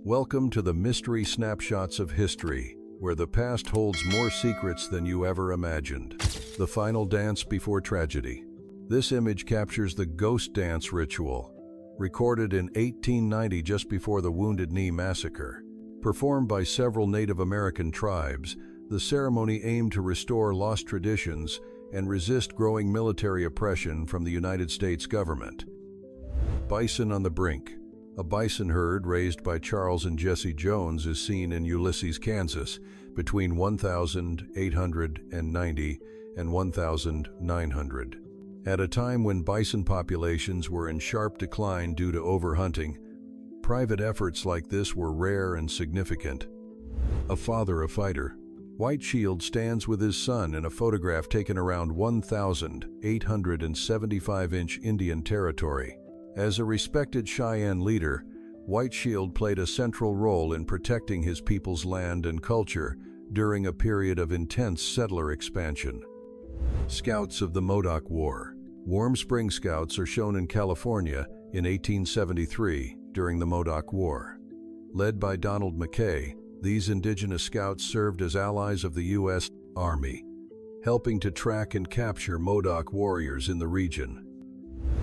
Welcome to the Mystery Snapshots of History, where the past holds more secrets than you ever imagined. The final dance before tragedy. This image captures the ghost dance ritual, recorded in 1890 just before the Wounded Knee Massacre. Performed by several Native American tribes, the ceremony aimed to restore lost traditions and resist growing military oppression from the United States government. Bison on the Brink. A bison herd raised by Charles and Jesse Jones is seen in Ulysses, Kansas, between 1890 and 1900. At a time when bison populations were in sharp decline due to overhunting, private efforts like this were rare and significant. A father, a fighter. White Shield stands with his son in a photograph taken around 1,875-inch Indian Territory. As a respected Cheyenne leader, White Shield played a central role in protecting his people's land and culture during a period of intense settler expansion. Scouts of the Modoc War. Warm Spring Scouts are shown in California in 1873 during the Modoc War. Led by Donald McKay, these Indigenous scouts served as allies of the U.S. Army, helping to track and capture Modoc warriors in the region.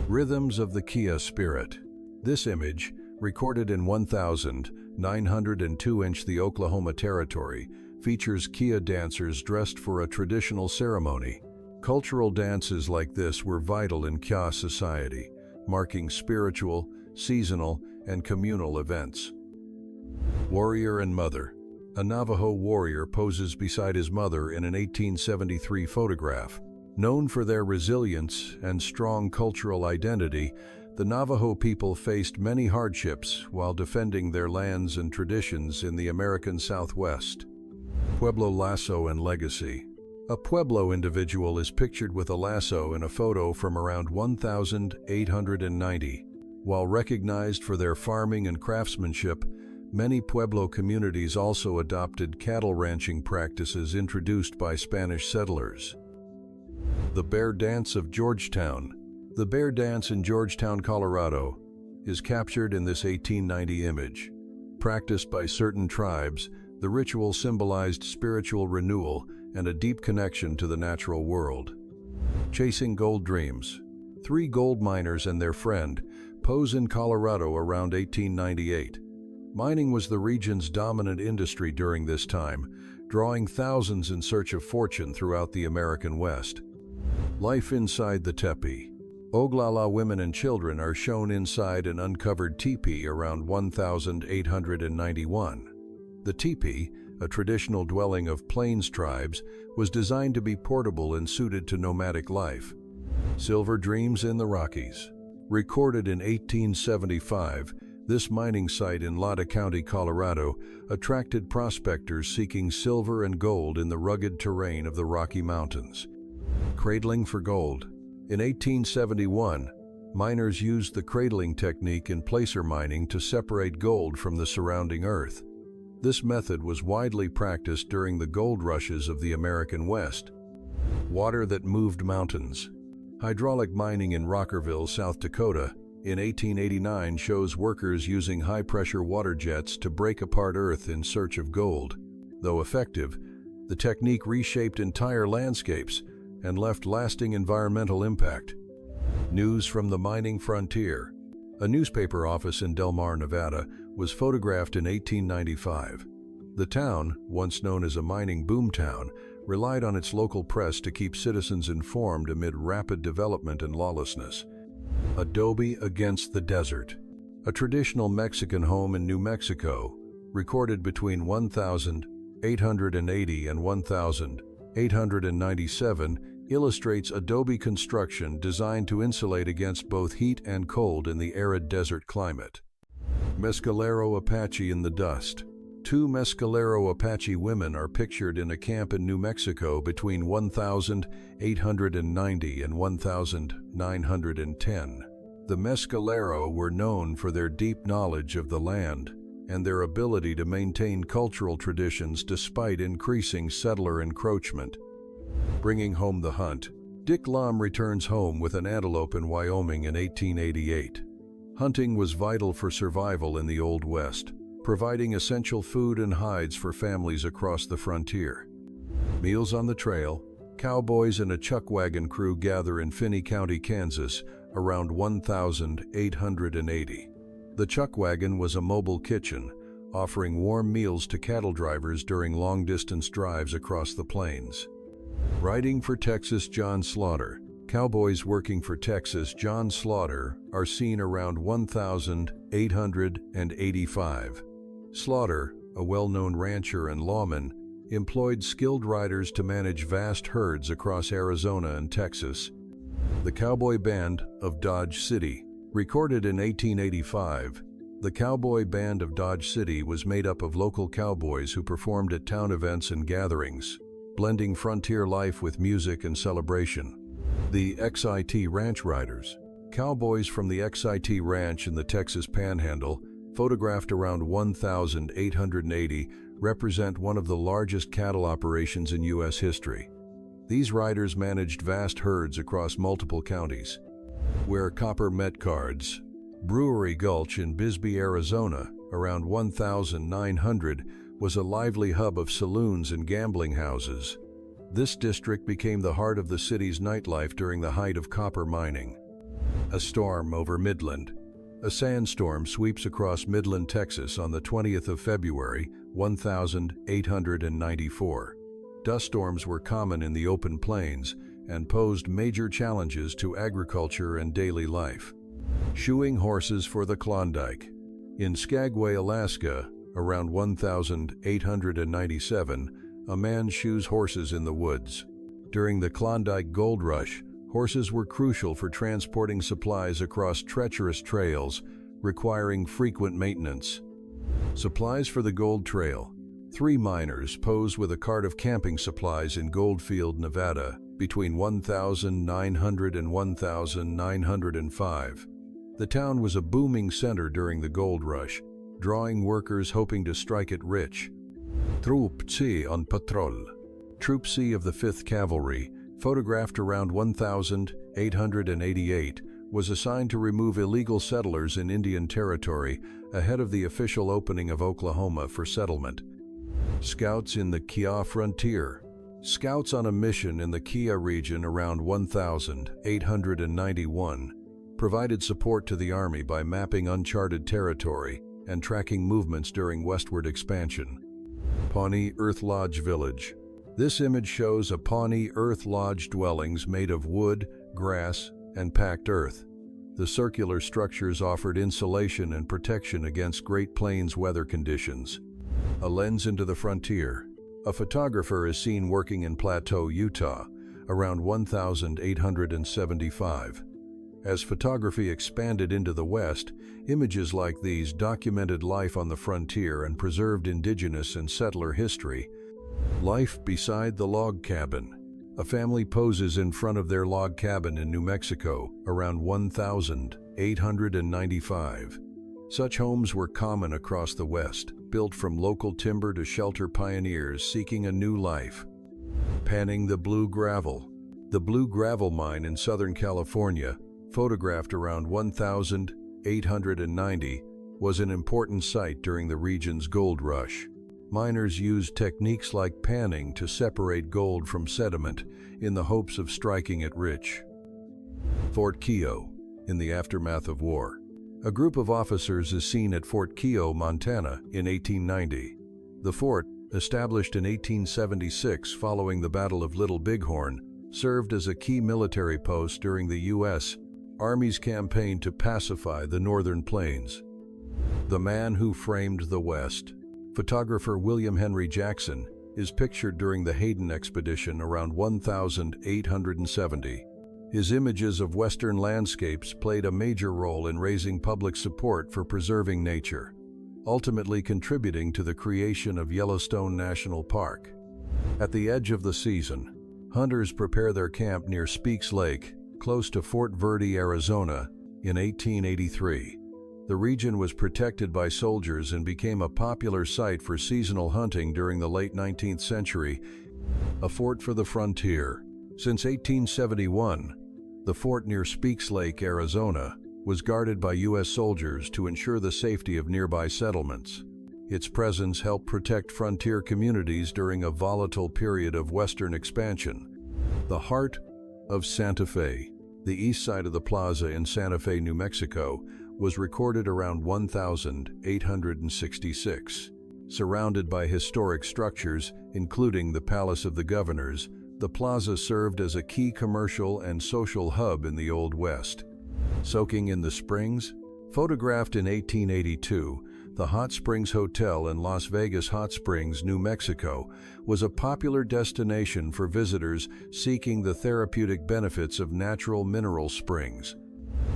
Rhythms of the Kia Spirit. This image, recorded in 1902-inch the Oklahoma Territory, features Kia dancers dressed for a traditional ceremony. Cultural dances like this were vital in Kia society, marking spiritual, seasonal, and communal events. Warrior and Mother. A Navajo warrior poses beside his mother in an 1873 photograph. Known for their resilience and strong cultural identity, the Navajo people faced many hardships while defending their lands and traditions in the American Southwest. Pueblo lasso and legacy. A Pueblo individual is pictured with a lasso in a photo from around 1890. While recognized for their farming and craftsmanship, many Pueblo communities also adopted cattle ranching practices introduced by Spanish settlers. The Bear Dance of Georgetown. The Bear Dance in Georgetown, Colorado, is captured in this 1890 image. Practiced by certain tribes, the ritual symbolized spiritual renewal and a deep connection to the natural world. Chasing Gold Dreams. Three gold miners and their friend pose in Colorado around 1898. Mining was the region's dominant industry during this time, drawing thousands in search of fortune throughout the American West. Life inside the teepee. Oglala women and children are shown inside an uncovered teepee around 1891. The teepee, a traditional dwelling of Plains tribes, was designed to be portable and suited to nomadic life. Silver Dreams in the Rockies. Recorded in 1875, this mining site in Lada County, Colorado, attracted prospectors seeking silver and gold in the rugged terrain of the Rocky Mountains. Cradling for gold. In 1871, miners used the cradling technique in placer mining to separate gold from the surrounding earth. This method was widely practiced during the gold rushes of the American West. Water that moved mountains. Hydraulic mining in Rockerville, South Dakota, in 1889 shows workers using high-pressure water jets to break apart earth in search of gold. Though effective, the technique reshaped entire landscapes and left lasting environmental impact. News from the mining frontier. A newspaper office in Del Mar, Nevada, was photographed in 1895. The town, once known as a mining boomtown, relied on its local press to keep citizens informed amid rapid development and lawlessness. Adobe against the desert. A traditional Mexican home in New Mexico, recorded between 1880 and 1897, illustrates adobe construction designed to insulate against both heat and cold in the arid desert climate. Mescalero Apache in the dust. Two Mescalero Apache women are pictured in a camp in New Mexico between 1890 and 1910. The Mescalero were known for their deep knowledge of the land and their ability to maintain cultural traditions despite increasing settler encroachment. Bringing home the hunt. Dick Lum returns home with an antelope in Wyoming in 1888. Hunting was vital for survival in the Old West, providing essential food and hides for families across the frontier. Meals on the trail. Cowboys and a chuck wagon crew gather in Finney County, Kansas, around 1880. The chuck wagon was a mobile kitchen, offering warm meals to cattle drivers during long-distance drives across the plains. Riding for Texas John Slaughter. Cowboys working for Texas John Slaughter are seen around 1885. Slaughter, a well-known rancher and lawman, employed skilled riders to manage vast herds across Arizona and Texas. The Cowboy Band of Dodge City. Recorded in 1885, the Cowboy Band of Dodge City was made up of local cowboys who performed at town events and gatherings, blending frontier life with music and celebration. The XIT Ranch Riders. Cowboys from the XIT Ranch in the Texas Panhandle, photographed around 1880, represent one of the largest cattle operations in U.S. history. These riders managed vast herds across multiple counties. Where copper met cards. Brewery Gulch in Bisbee, Arizona, around 1900, was a lively hub of saloons and gambling houses. This district became the heart of the city's nightlife during the height of copper mining. A storm over Midland. A sandstorm sweeps across Midland, Texas on the 20th of February, 1894. Dust storms were common in the open plains and posed major challenges to agriculture and daily life. Shoeing horses for the Klondike. In Skagway, Alaska, around 1897, a man shoes horses in the woods. During the Klondike Gold Rush, horses were crucial for transporting supplies across treacherous trails, requiring frequent maintenance. Supplies for the Gold Trail. 3 miners pose with a cart of camping supplies in Goldfield, Nevada, between 1900 and 1905. The town was a booming center during the gold rush, drawing workers hoping to strike it rich. Troop C on patrol. Troop C of the 5th Cavalry, photographed around 1888, was assigned to remove illegal settlers in Indian Territory ahead of the official opening of Oklahoma for settlement. Scouts in the Kia Frontier. Scouts on a mission in the Kia region around 1891 provided support to the Army by mapping uncharted territory and tracking movements during westward expansion. Pawnee Earth Lodge Village. This image shows a Pawnee Earth Lodge dwellings made of wood, grass, and packed earth. The circular structures offered insulation and protection against Great Plains weather conditions. A lens into the frontier. A photographer is seen working in Plateau, Utah, around 1875. As photography expanded into the West, images like these documented life on the frontier and preserved indigenous and settler history. Life beside the log cabin. A family poses in front of their log cabin in New Mexico, around 1895. Such homes were common across the West, built from local timber to shelter pioneers seeking a new life. Panning the Blue Gravel. The Blue Gravel Mine in Southern California, photographed around 1890, was an important site during the region's gold rush. Miners used techniques like panning to separate gold from sediment in the hopes of striking it rich. Fort Keogh. In the aftermath of war, a group of officers is seen at Fort Keogh, Montana, in 1890. The fort, established in 1876 following the Battle of Little Bighorn, served as a key military post during the U.S. Army's campaign to pacify the northern plains. The man who framed the West. Photographer William Henry Jackson is pictured during the Hayden expedition around 1870. His images of Western landscapes played a major role in raising public support for preserving nature, ultimately contributing to the creation of Yellowstone National Park. At the edge of the season, hunters prepare their camp near Speaks Lake, close to Fort Verde, Arizona, in 1883. The region was protected by soldiers and became a popular site for seasonal hunting during the late 19th century. A fort for the frontier. Since 1871, the fort near Speaks Lake, Arizona, was guarded by U.S. soldiers to ensure the safety of nearby settlements. Its presence helped protect frontier communities during a volatile period of Western expansion. The heart of Santa Fe, the east side of the plaza in Santa Fe, New Mexico, was recorded around 1866. Surrounded by historic structures, including the Palace of the Governors, the plaza served as a key commercial and social hub in the Old West. Soaking in the springs? Photographed in 1882, the Hot Springs Hotel in Las Vegas Hot Springs, New Mexico, was a popular destination for visitors seeking the therapeutic benefits of natural mineral springs.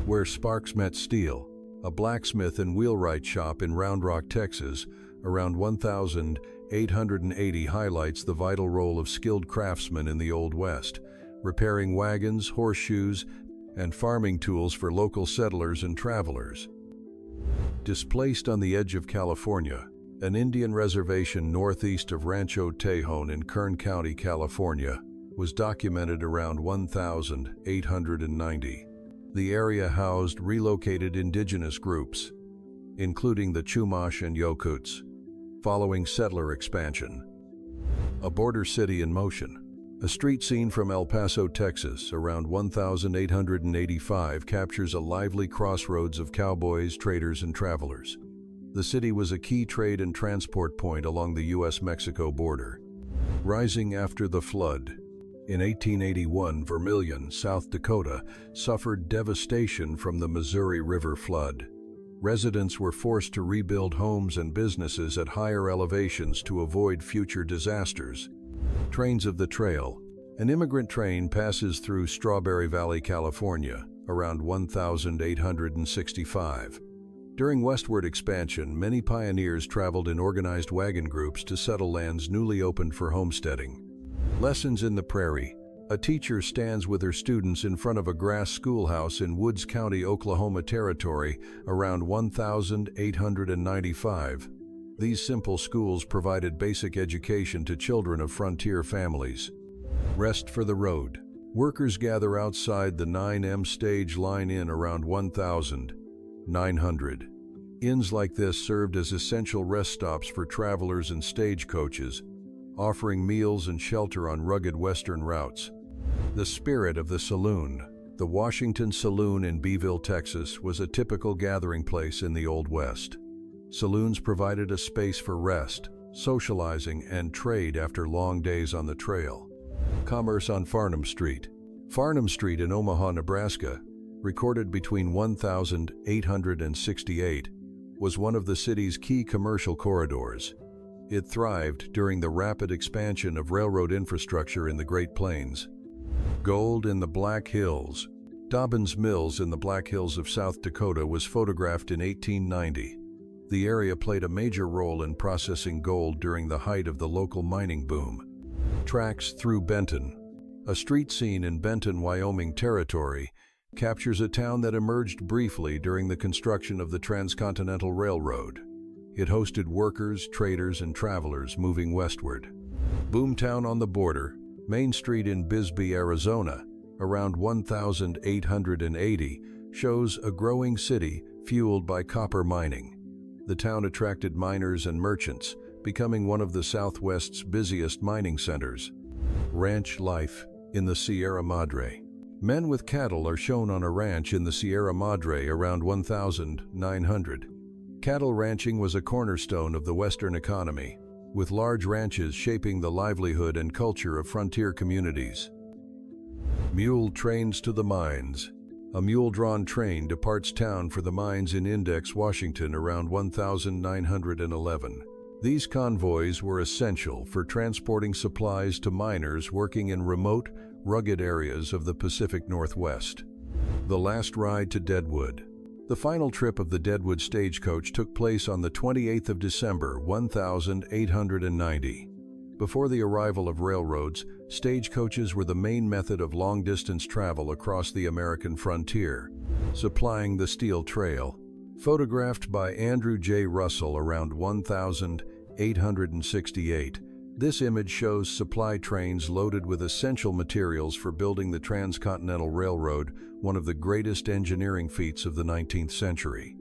Where sparks met steel, a blacksmith and wheelwright shop in Round Rock, Texas, around 1880 highlights the vital role of skilled craftsmen in the Old West, repairing wagons, horseshoes, and farming tools for local settlers and travelers. Displaced on the edge of California, an Indian reservation northeast of Rancho Tejon in Kern County, California, was documented around 1890. The area housed relocated indigenous groups, including the Chumash and Yokuts, following settler expansion. A border city in motion. A street scene from El Paso, Texas, around 1885 captures a lively crossroads of cowboys, traders, and travelers. The city was a key trade and transport point along the U.S.-Mexico border. Rising after the flood. In 1881, Vermilion, South Dakota, suffered devastation from the Missouri River flood. Residents were forced to rebuild homes and businesses at higher elevations to avoid future disasters. Trains of the Trail. An immigrant train passes through Strawberry Valley, California, around 1865. During westward expansion, many pioneers traveled in organized wagon groups to settle lands newly opened for homesteading. Lessons in the Prairie. A teacher stands with her students in front of a grass schoolhouse in Woods County, Oklahoma Territory, around 1895. These simple schools provided basic education to children of frontier families. Rest for the road. Workers gather outside the 9M stage line in around 1900. Inns like this served as essential rest stops for travelers and stagecoaches, offering meals and shelter on rugged western routes. The spirit of the saloon. The Washington Saloon in Beeville, Texas, was a typical gathering place in the Old West. Saloons provided a space for rest, socializing, and trade after long days on the trail. Commerce on Farnham Street. Farnham Street in Omaha, Nebraska, recorded between 1868, was one of the city's key commercial corridors. It thrived during the rapid expansion of railroad infrastructure in the Great Plains. Gold in the Black Hills. Dobbins Mills in the Black Hills of South Dakota was photographed in 1890. The area played a major role in processing gold during the height of the local mining boom. Tracks through Benton. A street scene in Benton, Wyoming Territory, captures a town that emerged briefly during the construction of the Transcontinental Railroad. It hosted workers, traders, and travelers moving westward. Boomtown on the border. Main Street in Bisbee, Arizona, around 1880, shows a growing city fueled by copper mining. The town attracted miners and merchants, becoming one of the Southwest's busiest mining centers. Ranch life in the Sierra Madre. Men with cattle are shown on a ranch in the Sierra Madre around 1900. Cattle ranching was a cornerstone of the Western economy, with large ranches shaping the livelihood and culture of frontier communities. Mule trains to the mines. A mule-drawn train departs town for the mines in Index, Washington around 1911. These convoys were essential for transporting supplies to miners working in remote, rugged areas of the Pacific Northwest. The last ride to Deadwood. The final trip of the Deadwood stagecoach took place on the 28th of December, 1890. Before the arrival of railroads, stagecoaches were the main method of long-distance travel across the American frontier, supplying the Steel Trail. Photographed by Andrew J. Russell around 1868, this image shows supply trains loaded with essential materials for building the Transcontinental Railroad, one of the greatest engineering feats of the 19th century.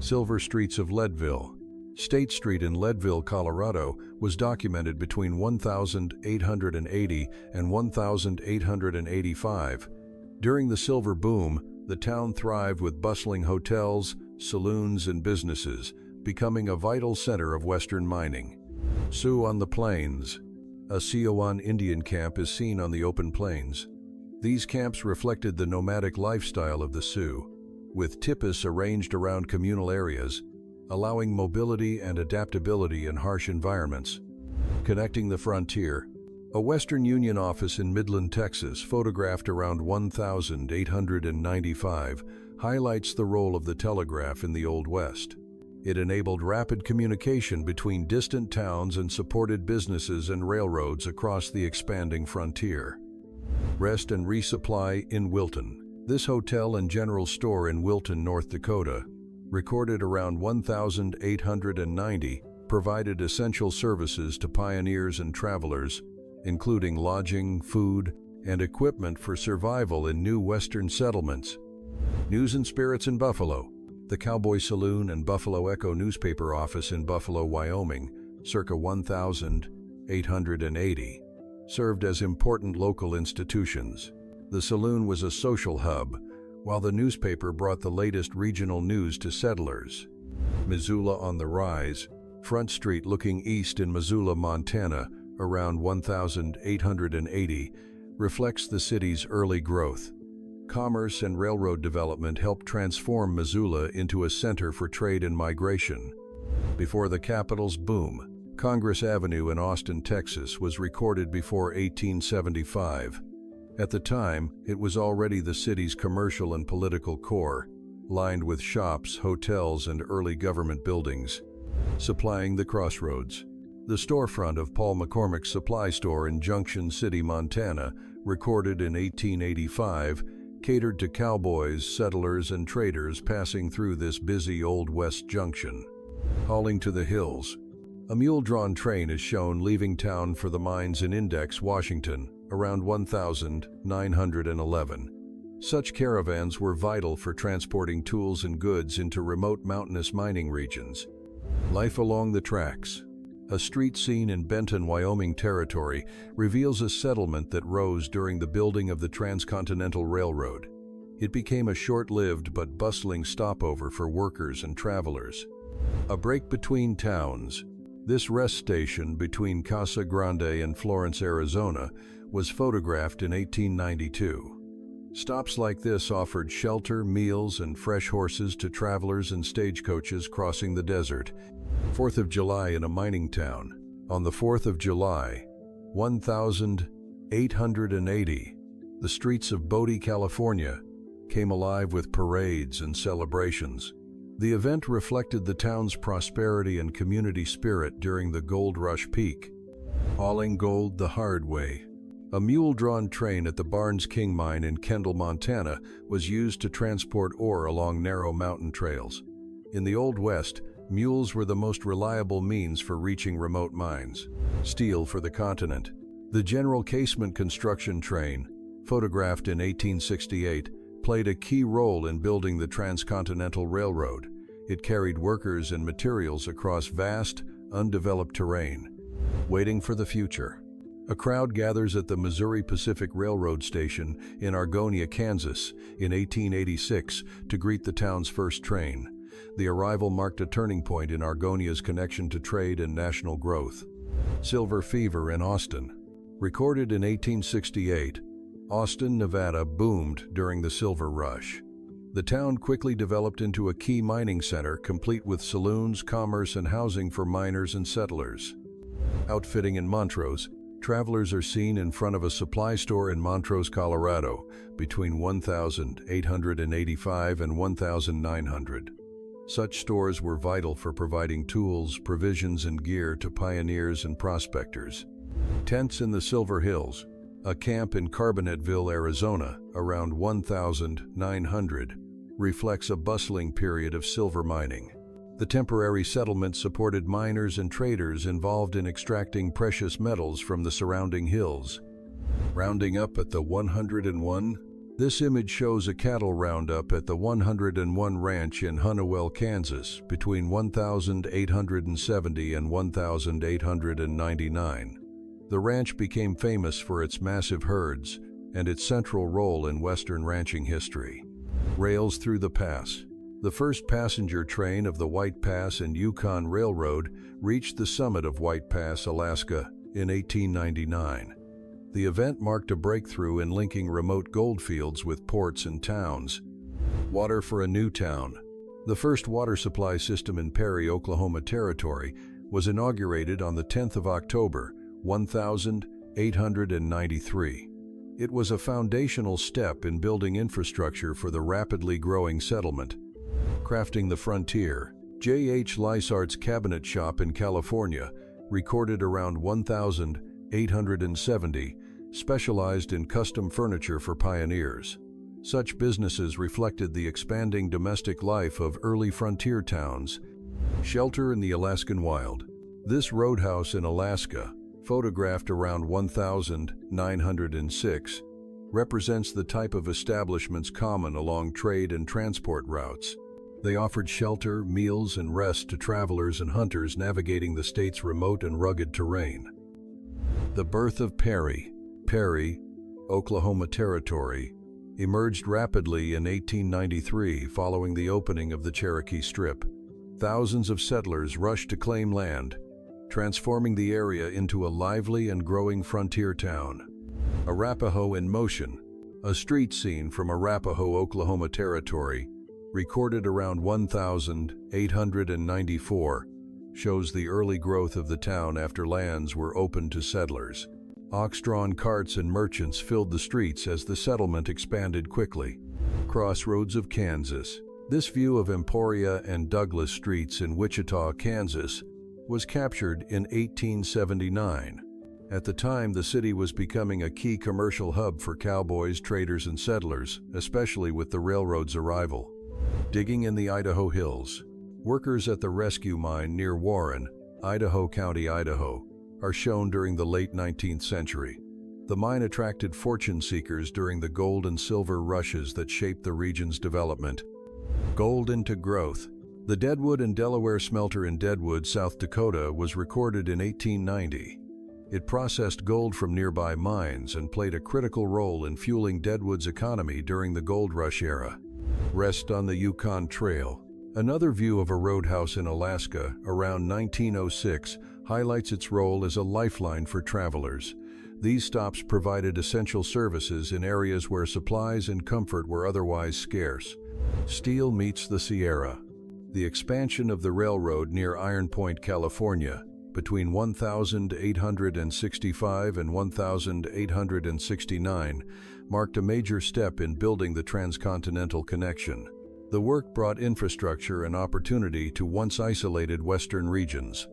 Silver streets of Leadville. State Street in Leadville, Colorado, was documented between 1880 and 1885. During the silver boom, the town thrived with bustling hotels, saloons, and businesses, becoming a vital center of Western mining. Sioux on the Plains. A Siouan Indian camp is seen on the open plains. These camps reflected the nomadic lifestyle of the Sioux, with tipis arranged around communal areas, allowing mobility and adaptability in harsh environments. Connecting the frontier. A Western Union office in Midland, Texas, photographed around 1895, highlights the role of the telegraph in the Old West. It enabled rapid communication between distant towns and supported businesses and railroads across the expanding frontier. Rest and Resupply in Wilton. This hotel and general store in Wilton, North Dakota, recorded around 1890, provided essential services to pioneers and travelers, including lodging, food, and equipment for survival in new Western settlements. News and Spirits in Buffalo. The Cowboy Saloon and Buffalo Echo newspaper office in Buffalo, Wyoming, circa 1880, served as important local institutions. The saloon was a social hub, while the newspaper brought the latest regional news to settlers. Missoula on the Rise. Front Street looking east in Missoula, Montana, around 1880, reflects the city's early growth. Commerce and railroad development helped transform Missoula into a center for trade and migration. Before the capital's boom, Congress Avenue in Austin, Texas, was recorded before 1875. At the time, it was already the city's commercial and political core, lined with shops, hotels, and early government buildings. Supplying the crossroads. The storefront of Paul McCormick's supply store in Junction City, Montana, recorded in 1885, catered to cowboys, settlers, and traders passing through this busy Old West junction. Hauling to the Hills. A mule-drawn train is shown leaving town for the mines in Index, Washington, around 1911. Such caravans were vital for transporting tools and goods into remote mountainous mining regions. Life along the tracks. A street scene in Benton, Wyoming Territory reveals a settlement that rose during the building of the Transcontinental Railroad. It became a short-lived but bustling stopover for workers and travelers. A break between towns. This rest station between Casa Grande and Florence, Arizona, was photographed in 1892. Stops like this offered shelter, meals, and fresh horses to travelers and stagecoaches crossing the desert. 4th of July in a mining town. On the 4th of July, 1880, the streets of Bodie, California, came alive with parades and celebrations. The event reflected the town's prosperity and community spirit during the gold rush peak. Hauling gold the hard way. A mule-drawn train at the Barnes King Mine in Kendall, Montana, was used to transport ore along narrow mountain trails. In the Old West, mules were the most reliable means for reaching remote mines. Steel for the continent. The General Casement construction train, photographed in 1868, played a key role in building the Transcontinental Railroad. It carried workers and materials across vast, undeveloped terrain. Waiting for the future. A crowd gathers at the Missouri Pacific Railroad station in Argonia, Kansas, in 1886 to greet the town's first train. The arrival marked a turning point in Argonia's connection to trade and national growth. Silver Fever in Austin. Recorded in 1868, Austin, Nevada boomed during the Silver Rush. The town quickly developed into a key mining center, complete with saloons, commerce, and housing for miners and settlers. Outfitting in Montrose. Travelers are seen in front of a supply store in Montrose, Colorado, between 1885 and 1900. Such stores were vital for providing tools, provisions, and gear to pioneers and prospectors. Tents in the Silver Hills. A camp in Carbonateville, Arizona, around 1900, reflects a bustling period of silver mining. The temporary settlement supported miners and traders involved in extracting precious metals from the surrounding hills. Rounding up at the 101, This image shows a cattle roundup at the 101 Ranch in Hunnewell, Kansas, between 1870 and 1899. The ranch became famous for its massive herds and its central role in Western ranching history. Rails through the pass. The first passenger train of the White Pass and Yukon Railroad reached the summit of White Pass, Alaska, in 1899. The event marked a breakthrough in linking remote goldfields with ports and towns. Water for a new town. The first water supply system in Perry, Oklahoma Territory was inaugurated on the 10th of October, 1893. It was a foundational step in building infrastructure for the rapidly growing settlement. Crafting the frontier. J.H. Lysart's cabinet shop in California, recorded around 1870, specialized in custom furniture for pioneers. Such businesses reflected the expanding domestic life of early frontier towns. Shelter in the Alaskan wild. This roadhouse in Alaska, photographed around 1906, represents the type of establishments common along trade and transport routes. They offered shelter, meals, and rest to travelers and hunters navigating the state's remote and rugged terrain. The birth of Perry, Oklahoma Territory, emerged rapidly in 1893 following the opening of the Cherokee Strip. Thousands of settlers rushed to claim land, transforming the area into a lively and growing frontier town. Arapaho in motion. A street scene from Arapaho, Oklahoma Territory, recorded around 1894, shows the early growth of the town after lands were opened to settlers. Ox-drawn carts and merchants filled the streets as the settlement expanded quickly. Crossroads of Kansas. This view of Emporia and Douglas streets in Wichita, Kansas, was captured in 1879. At the time, the city was becoming a key commercial hub for cowboys, traders, and settlers, especially with the railroad's arrival. Digging in the Idaho hills. Workers at the rescue mine near Warren, Idaho County, Idaho, are shown during the late 19th century. The mine attracted fortune seekers during the gold and silver rushes that shaped the region's development. Gold into growth. The Deadwood and Delaware smelter in Deadwood, South Dakota, was recorded in 1890. It processed gold from nearby mines and played a critical role in fueling Deadwood's economy during the gold rush era. Rest on the Yukon Trail. Another view of a roadhouse in Alaska around 1906 highlights its role as a lifeline for travelers. These stops provided essential services in areas where supplies and comfort were otherwise scarce. Steel meets the Sierra. The expansion of the railroad near Iron Point, California, between 1865 and 1869, marked a major step in building the transcontinental connection. The work brought infrastructure and opportunity to once isolated western regions.